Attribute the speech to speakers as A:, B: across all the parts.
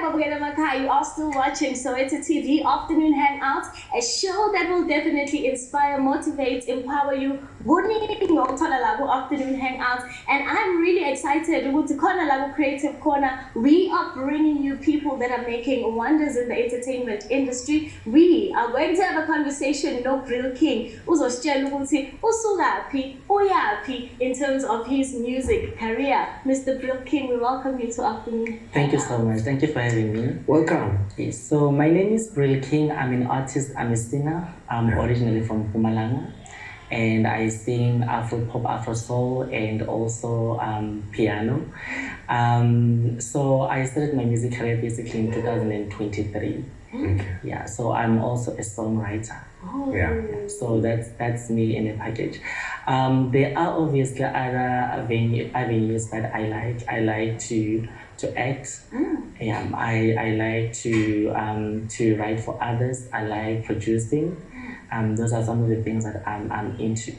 A: You are still watching Soweto TV Afternoon Hangouts, a show that will definitely inspire, motivate, empower you. Afternoon Hangouts, and I'm really excited with the Corner Lago Creative Corner. We are bringing you people that are making wonders in the entertainment industry. We are going to have a conversation with Brill'King, in terms of his music career. Mr. Brill'King, we welcome you to Afternoon.
B: Thank you so much. Thank you for having me.
C: Welcome.
B: Yes, so my name is Brill'King. I'm an artist. I'm a singer. I'm originally from Mpumalanga, and I sing Afro pop, Afro soul, and also piano. So I started my music career basically in 2023.
C: Okay.
B: Yeah, so I'm also a songwriter.
A: Oh.
C: Yeah.
B: So that's me in a package. There are obviously other avenues that I like. I like to act. Yeah, I like to write for others. I like producing. Those are some of the things that I'm into.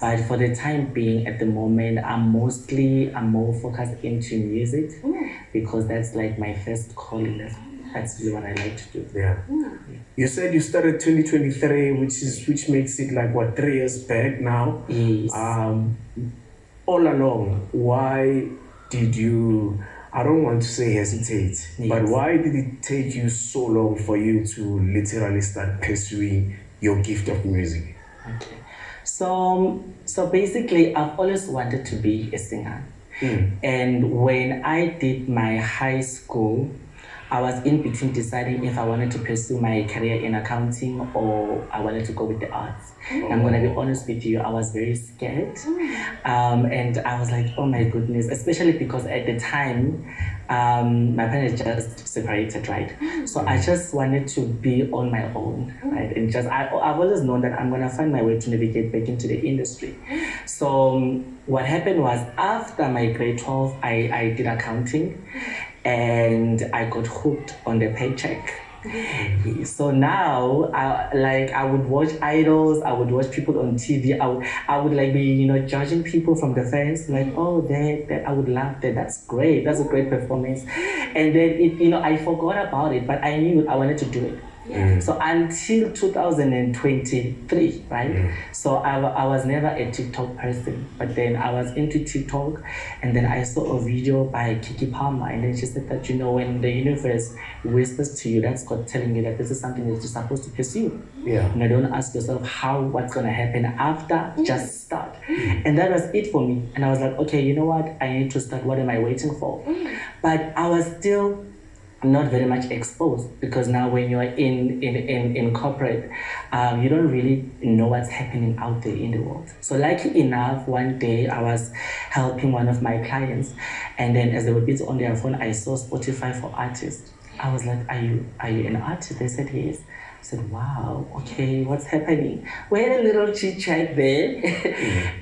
B: But for the time being, at the moment, I'm more focused into music because that's like my first calling. That's really what I like to do.
C: Yeah. You said you started 2023, which makes it like what, 3 years back now.
B: Yes.
C: All along, why did you? I don't want to say hesitate, but why did it take you so long for you to literally start pursuing your gift of music?
B: Okay. So basically, I've always wanted to be a singer. And when I did my high school, I was in between deciding if I wanted to pursue my career in accounting or I wanted to go with the arts. I'm going to be honest with you, I was very scared. And I was like, oh my goodness, especially because at the time, my parents just separated, right? So I just wanted to be on my own, right? And I've always known that I'm going to find my way to navigate back into the industry. So what happened was after my grade 12, I did accounting. And I got hooked on the paycheck. So now, I would watch idols. I would watch people on TV. I would like be, judging people from the fans. Like, oh, that I would love that. That's great. That's a great performance. And then I forgot about it, but I knew I wanted to do it. So until 2023, right? So I was never a TikTok person, but then I was into TikTok, and then I saw a video by Kiki Palmer, and then she said that when the universe whispers to you, that's God telling you that this is something that you're supposed to pursue.
C: Yeah.
B: Don't ask yourself what's gonna happen after. Just start. And that was it for me. And I was like, okay, you know what? I need to start. What am I waiting for? But I was still not very much exposed because now when you're in corporate, you don't really know what's happening out there in the world. So lucky enough, one day I was helping one of my clients, and then as they were busy on their phone, I saw Spotify for artists. I was like, are you an artist? They said yes. I said, wow, okay, what's happening? We had a little chit chat there.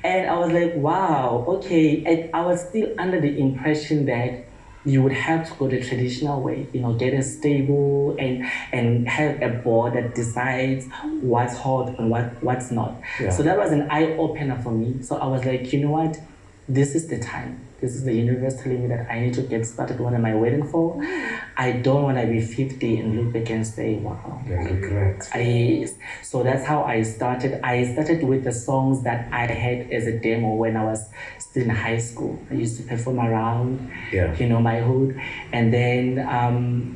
B: And I was like, wow, okay. And I was still under the impression that you would have to go the traditional way, get a stable and have a board that decides what's hot and what's not. Yeah. So that was an eye-opener for me. So I was like, you know what? This is the time. This is the universe telling me that I need to get started. What am I waiting for? I don't want to be 50 and look back and say, wow.
C: Correct.
B: So that's how I started. I started with the songs that I had as a demo when I was still in high school. I used to perform around, my hood. And then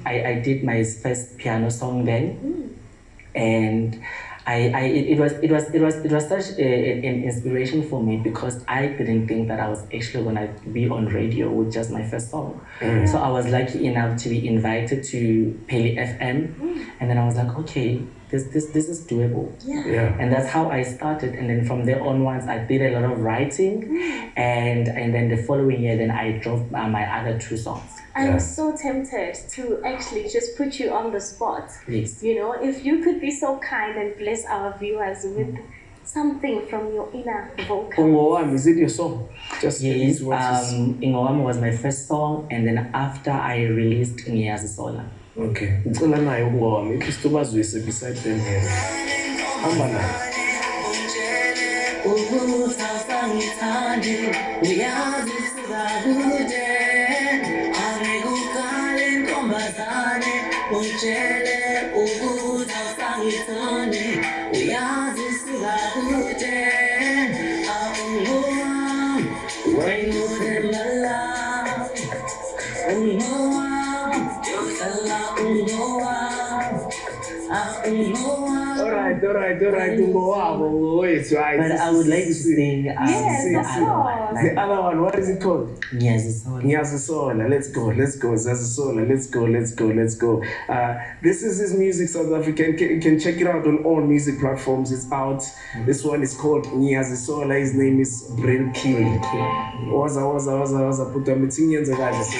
B: I did my first piano song then. And it was such an inspiration for me because I didn't think that I was actually gonna be on radio with just my first song. So I was lucky enough to be invited to Peli FM, and then I was like, okay, this is doable.
C: Yeah.
B: And that's how I started. And then from there onwards, I did a lot of writing, and then the following year, then I dropped my other 2 songs.
A: I'm so tempted to actually just put you on the spot.
B: Yes.
A: If you could be so kind and bless our viewers with something from your inner vocal.
C: Ingowami, is it your song?
B: Yes, Ingowami was my first song, and then after I released Ngiyazi Sola.
C: Okay. Ngicela nayo Ingowami, at least ubazwise beside them here. Hamba nayo.
B: ujele ukuta sangitoni uyazisuka kude awungowam wena uhlala ungowam yohlala ungowam
C: All right. But
B: I would like to sing
A: Yes, of course.
C: the other one, what is it called?
B: Ngiyazisola.
C: Let's go. Zazisola. Let's go. This is his music, South African. You can check it out on all music platforms. It's out. This one is called Ngiyazisola. His name is Brill'King. Waza. Put them in guys.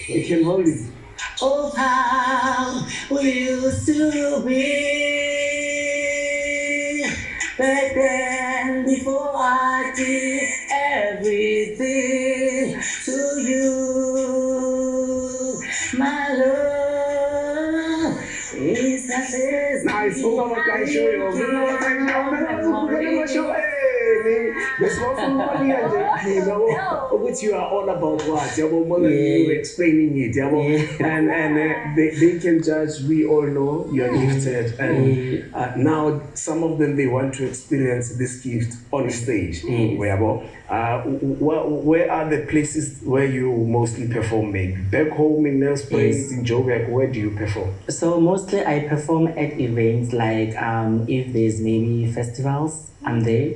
C: You can hold it.
B: Oh, how we used to be back then, before I did everything to you. My love is
C: Nice. Show you. This one from Money, which you are all about what? You explaining it, and they can judge. We all know you are gifted, and now some of them they want to experience this gift on stage. Where are the places where you mostly perform? Maybe back home in Nelspruit, in Joburg. Where do you perform?
B: So mostly I perform at events like if there's maybe festivals, I'm there.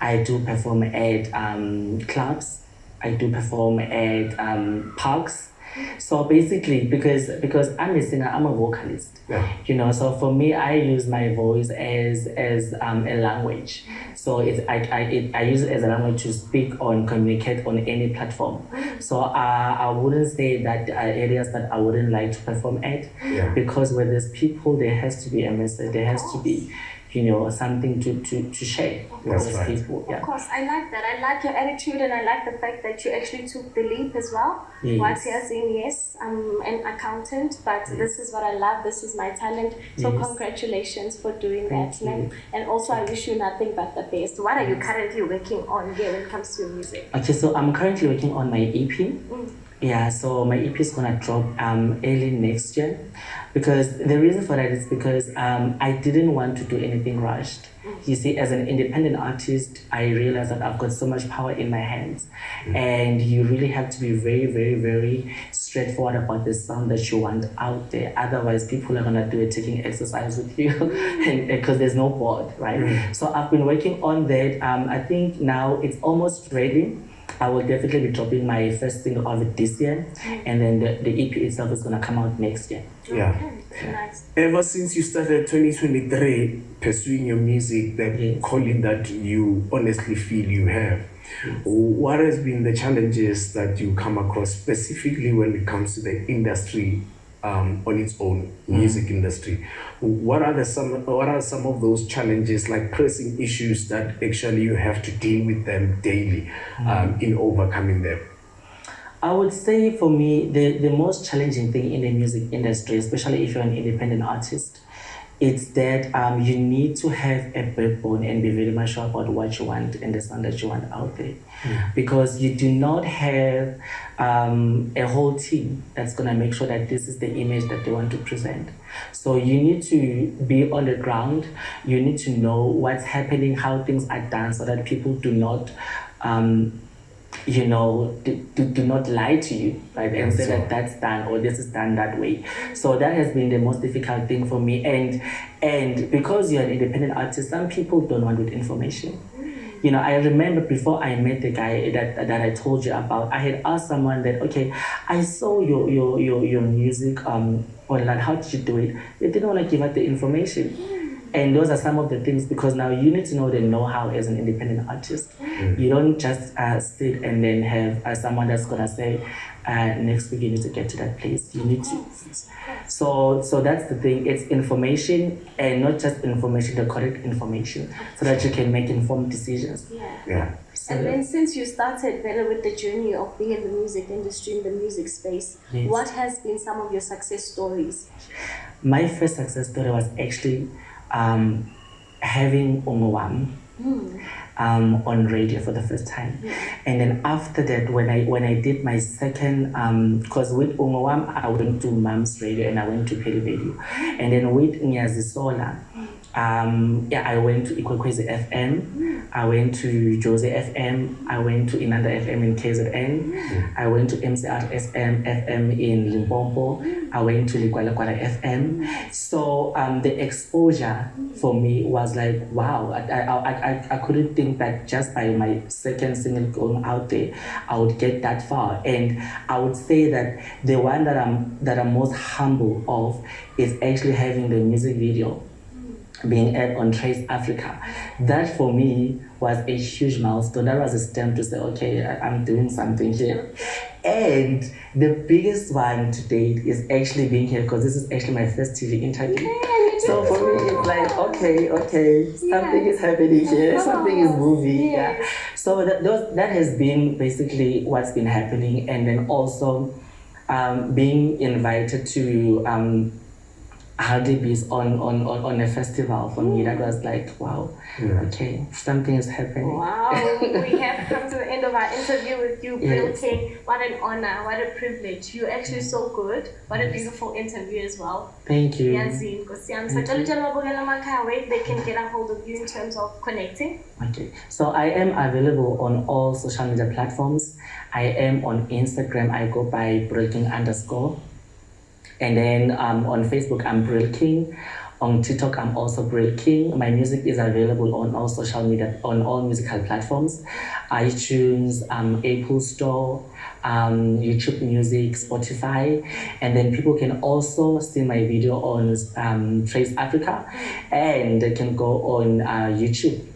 B: I do perform at clubs. I do perform at parks. So basically, because I'm a singer, I'm a vocalist.
C: Yeah.
B: So for me, I use my voice as a language. So I use it as a language to speak or communicate on any platform. So I wouldn't say that there are areas that I wouldn't like to perform at, because where there's people, there has to be a message. There has to be something to share with those people.
A: Of course, I like that. I like your attitude, and I like the fact that you actually took the leap as well. Whilst you're saying, yes, I'm an accountant, but this is what I love, this is my talent. So congratulations for doing that, man. And also I wish you nothing but the best. What are you currently working on here when it comes to your music?
B: Okay, so I'm currently working on my EP. Yeah, so my EP is gonna drop early next year, because the reason for that is because I didn't want to do anything rushed. You see, as an independent artist, I realized that I've got so much power in my hands, and you really have to be very, very, very straightforward about the sound that you want out there. Otherwise, people are gonna do a taking exercise with you, and because there's no board, right? So I've been working on that. I think now it's almost ready. I will definitely be dropping my first single of it this year, and then the EP itself is gonna come out next year.
C: Yeah.
A: Okay, nice.
C: Ever since you started 2023 pursuing your music, the calling that you honestly feel you have, what has been the challenges that you come across specifically when it comes to the industry on its own, music industry? What are some of those challenges, like pressing issues that actually you have to deal with them daily in overcoming them?
B: I would say for me, the most challenging thing in the music industry, especially if you're an independent artist, it's that you need to have a backbone and be very much sure about what you want and the sound that you want out there. Because you do not have a whole team that's going to make sure that this is the image that they want to present. So you need to be on the ground. You need to know what's happening, how things are done, so that people do not do not lie to you, right? And say that that's done or this is done that way. So that has been the most difficult thing for me. And because you're an independent artist, some people don't want with information. I remember before I met the guy that I told you about, I had asked someone that, okay, I saw your music online, how did you do it? They didn't want to give out the information. And those are some of the things, because now you need to know the know-how as an independent artist. You don't just sit and then have someone that's going to say, next week you need to get to that place. You need to. So that's the thing. It's information, and not just information, the correct information, so that you can make informed decisions. So
A: and then since you started better with the journey of being in the music industry, in the music space, what has been some of your success stories?
B: My first success story was actually having Umwam on radio for the first time. And then after that, when I did my second, because with Ungowam, I went to Mom's Radio and I went to Peli Radio. And then with Nyazisola, I went to Ikwekwezi FM, I went to Jose FM, I went to Inanda FM in KZN, I went to MCR FM in Limpopo, I went to Likwalakwala FM. So the exposure for me was like, wow, I couldn't think that just by my second single going out there, I would get that far. And I would say that the one that I'm most humble of is actually having the music video being aired on Trace Africa. That for me was a huge milestone. That was a stamp to say, okay, I'm doing something here. And the biggest one to date is actually being here because this is actually my first TV interview. So for me, it's like, okay, something is happening here, something is moving. Yeah. So that has been basically what's been happening. And then also being invited to Haldibis on a festival for me, that was like, wow, okay, something is happening.
A: Wow, we have come to the end of our interview with you, Brill'King. What an honor, what a privilege. You're actually so good. What a beautiful interview as well.
B: Thank you.
A: Where they can get a hold of you in terms of connecting.
B: Okay, so I am available on all social media platforms. I am on Instagram, I go by Brill'King_. And then on Facebook, I'm Brill'King. On TikTok, I'm also Brill'King. My music is available on all social media, on all musical platforms, iTunes, Apple Store, YouTube Music, Spotify. And then people can also see my video on Trace Africa, and they can go on YouTube.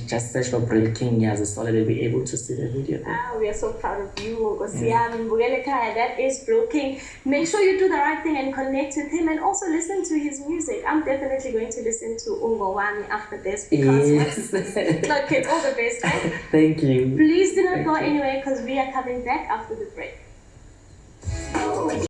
B: Just search for Brill'King so that they'll be able to see the video there.
A: We are so proud of you. That is Brill'King. Make sure you do the right thing and connect with him and also listen to his music. I'm definitely going to listen to Ungowami after this because look, it's all the best. Right?
B: Thank you.
A: Please do not go anywhere because we are coming back after the break.